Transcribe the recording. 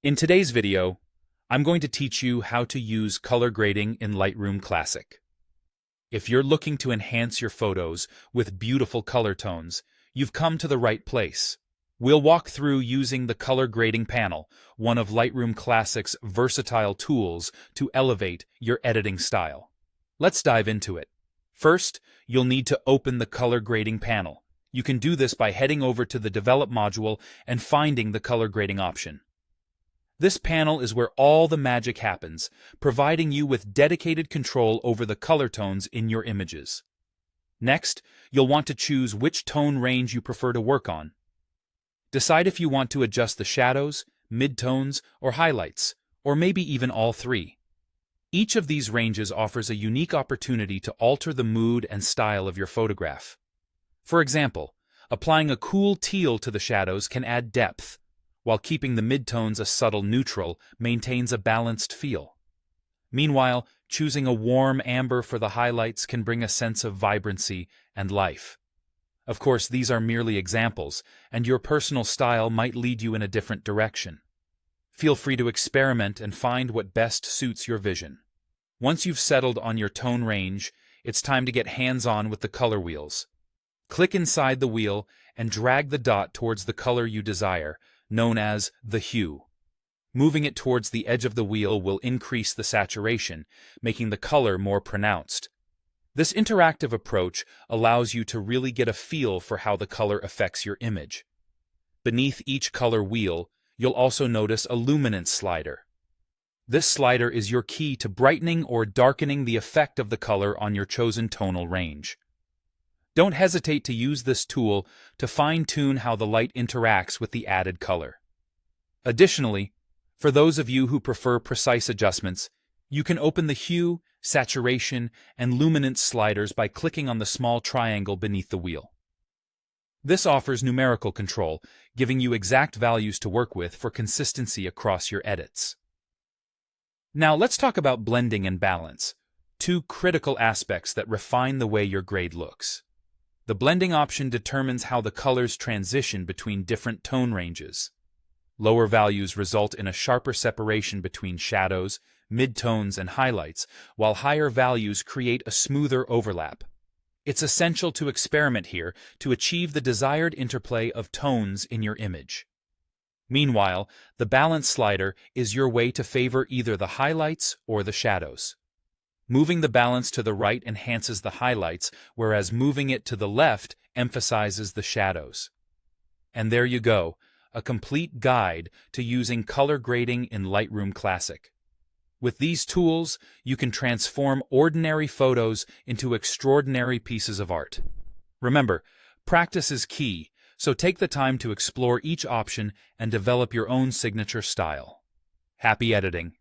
In today's video, I'm going to teach you how to use color grading in Lightroom Classic. If you're looking to enhance your photos with beautiful color tones, you've come to the right place. We'll walk through using the color grading panel, one of Lightroom Classic's versatile tools to elevate your editing style. Let's dive into it. First, you'll need to open the color grading panel. You can do this by heading over to the Develop module and finding the color grading option. This panel is where all the magic happens, providing you with dedicated control over the color tones in your images. Next, you'll want to choose which tone range you prefer to work on. Decide if you want to adjust the shadows, midtones, or highlights, or maybe even all three. Each of these ranges offers a unique opportunity to alter the mood and style of your photograph. For example, applying a cool teal to the shadows can add depth, while keeping the midtones a subtle neutral maintains a balanced feel. Meanwhile, choosing a warm amber for the highlights can bring a sense of vibrancy and life. Of course, these are merely examples, and your personal style might lead you in a different direction. Feel free to experiment and find what best suits your vision. Once you've settled on your tone range, it's time to get hands-on with the color wheels. Click inside the wheel and drag the dot towards the color you desire, known as the hue. Moving it towards the edge of the wheel will increase the saturation, making the color more pronounced. This interactive approach allows you to really get a feel for how the color affects your image. Beneath each color wheel, you'll also notice a luminance slider. This slider is your key to brightening or darkening the effect of the color on your chosen tonal range. Don't hesitate to use this tool to fine-tune how the light interacts with the added color. Additionally, for those of you who prefer precise adjustments, you can open the hue, saturation, and luminance sliders by clicking on the small triangle beneath the wheel. This offers numerical control, giving you exact values to work with for consistency across your edits. Now let's talk about blending and balance, two critical aspects that refine the way your grade looks. The blending option determines how the colors transition between different tone ranges. Lower values result in a sharper separation between shadows, midtones, and highlights, while higher values create a smoother overlap. It's essential to experiment here to achieve the desired interplay of tones in your image. Meanwhile, the balance slider is your way to favor either the highlights or the shadows. Moving the balance to the right enhances the highlights, whereas moving it to the left emphasizes the shadows. And there you go, a complete guide to using color grading in Lightroom Classic. With these tools, you can transform ordinary photos into extraordinary pieces of art. Remember, practice is key, so take the time to explore each option and develop your own signature style. Happy editing!